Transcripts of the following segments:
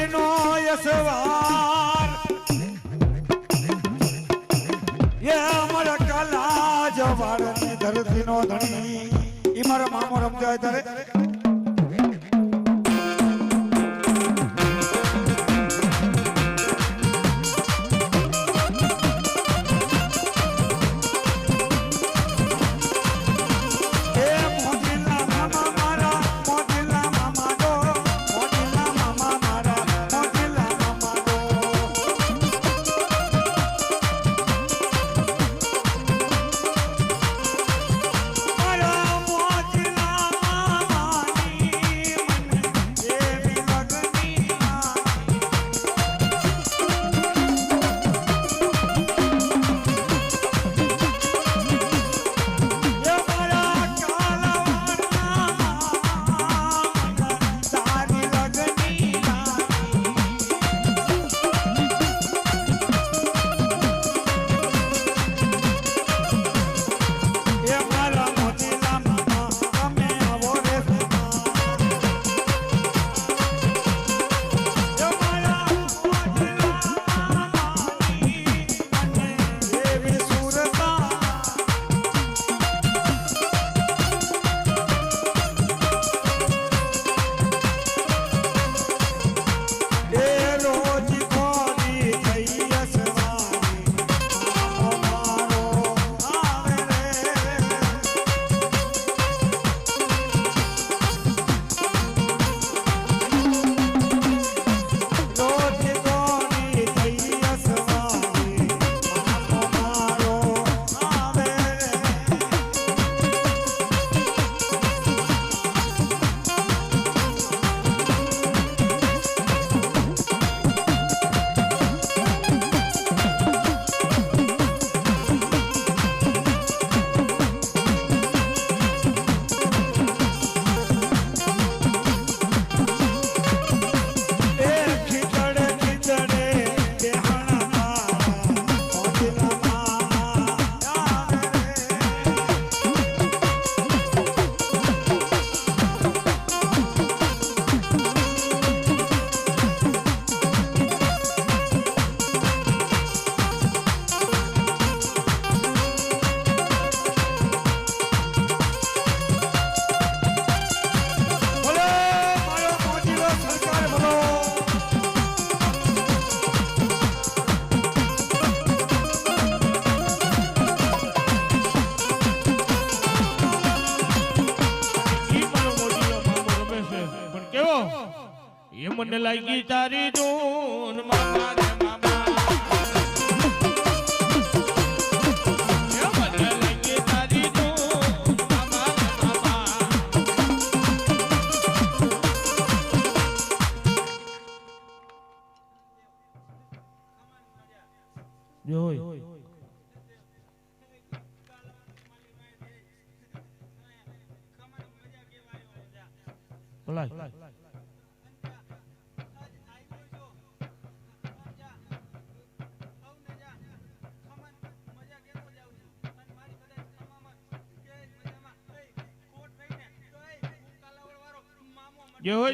ધરતીનો યસવાર એ અમારા કાલા જવાળની ધરતીનો ધણી ઈ મારા મામો રમજાય ત્યારે મને લાગી તારી ધૂન મામા રે મામા મને લાગી તારી ધૂન મામા રે મામા જોય બોલાય Yo,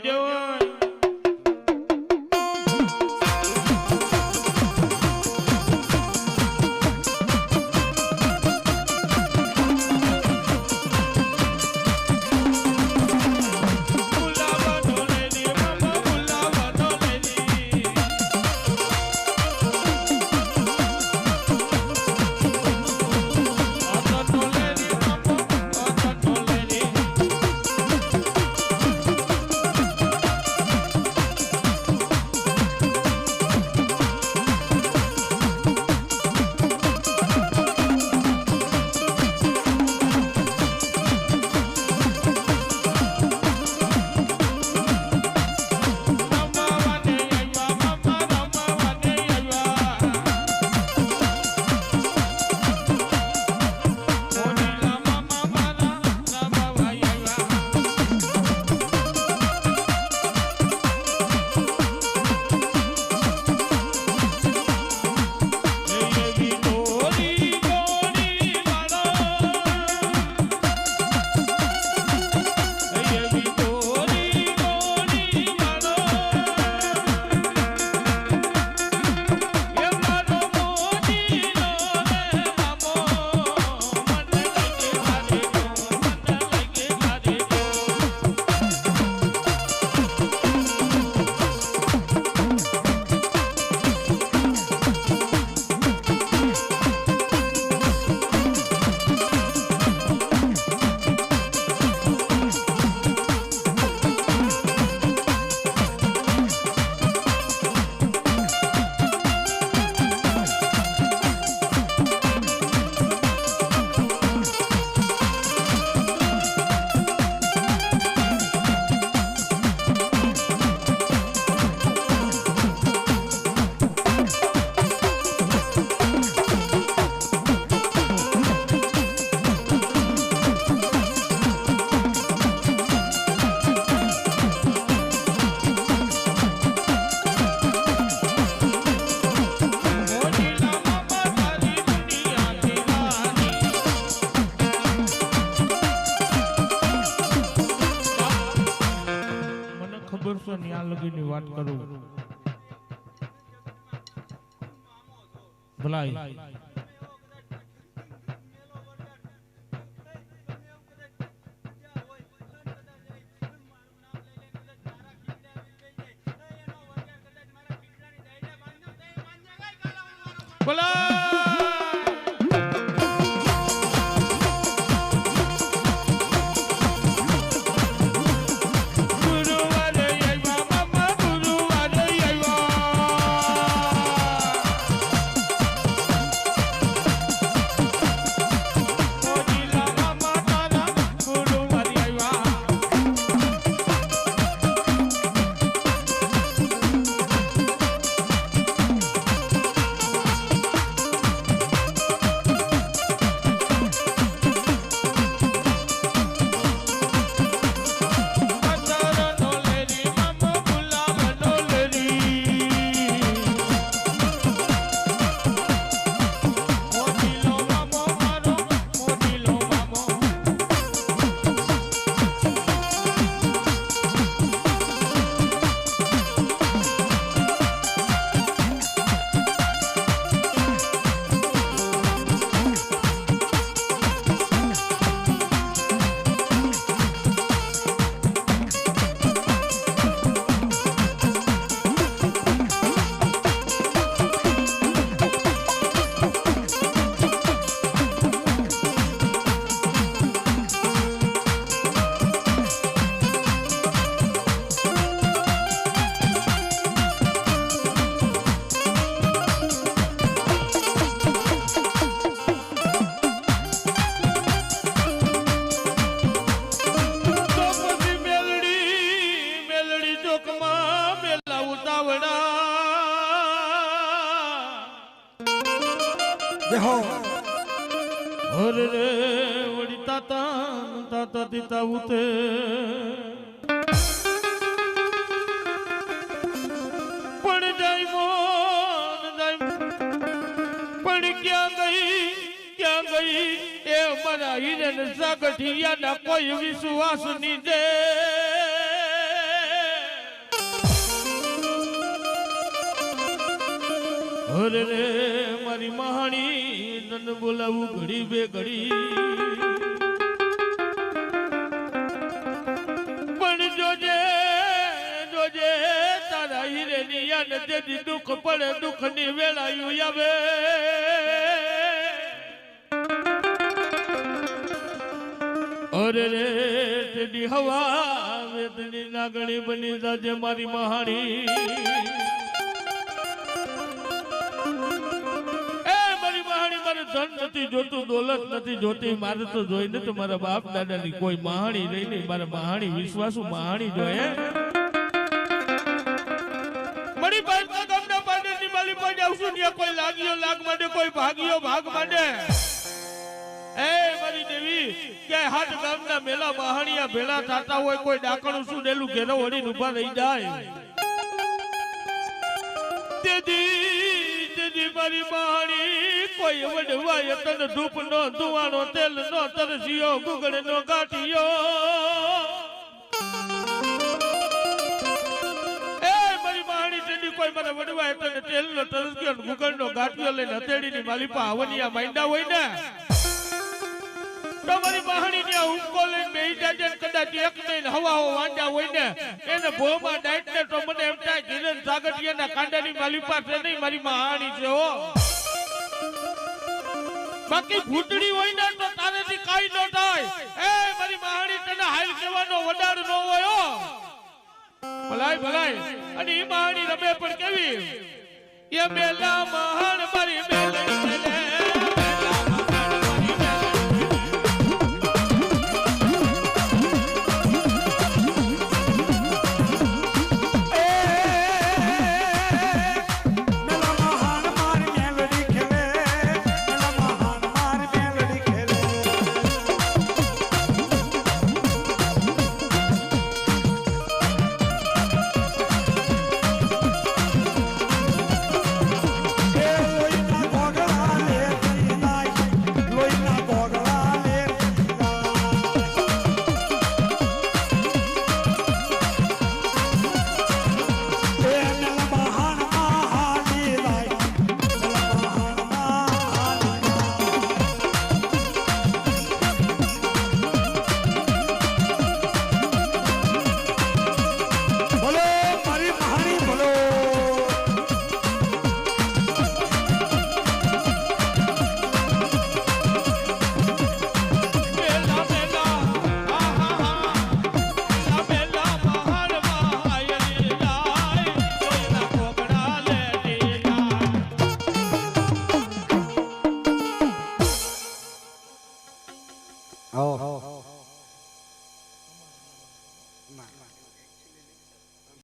વાત કરું ભલાઈ દેહો અરે રે વળી તાતા દીતા ઉતે પણ જાય મોન જાય પણ ક્યાં ગઈ એ મારા હિરન સાગઠિયાના કોઈ વિશ્વાસ ની દે અરે રે મારી મહાણી તને બોલાવું ઘડી બે ઘડી પણ જોજે તારા હીરે ની યાદ જેથી દુઃખ પડે દુઃખ ની વેળાયું આવે અરે રે તેની હવા વેદની નાગણી બની જાજે મારી મહાણી ધન નથી જોતું દોલત નથી જોતી મારે તો જોઈને તો મારા બાપ દાદાની કોઈ મહાણી રહી નહીં મારા મહાણી વિશ્વાસુ મહાણી જોઈએ મરી પાસે ગામના પાડેની માલી પાસે આવશું ત્યાં કોઈ લાગ્યો લાગ માટે કોઈ ભાગ્યો ભાગ માટે એ મારી દેવી કે હાથ ગામના મેલા મહાણીયા ભેળા થતા હોય કોઈ ડાકણું શું ડેલું ઘેરો વળીને ઊભા રહી જાય તેદી મારી મહાણી કોઈ વડવાય તન ધૂપ નો ધુવાણો તેલ નો તરસ્યો ગુગળ નો ગાંઠિયો એ મારી મહાણી તેદી કોઈ મને વડવાય તન તેલ નો તરસ્યો ગુગળ નો ગાંઠિયો લઈને હથેળી ની માલિપા આવનિયા માંડ્યા હોય ને તમારી મહાણી ને હુંકો લઈને બેહી જાજે કદાચ એક નહીં હવાઓ વાંડા હોય ને એને ભોમાં ડાઈટ ને તો મને એમ થાય ધીરન સાગઠિયાના કાંડાની માલિપા છે નહીં મારી મહાણી છે હો બાકી ભૂતડી હોય ને તો તારેથી કાઈ ન થાય એ મારી મહાણી તને હાલ કહેવાનો વડાડ ન હોય હો ભલાઈ અને ઈ મહાણી રમે પણ કેવી એ મેલા મહાન મારી મેલડી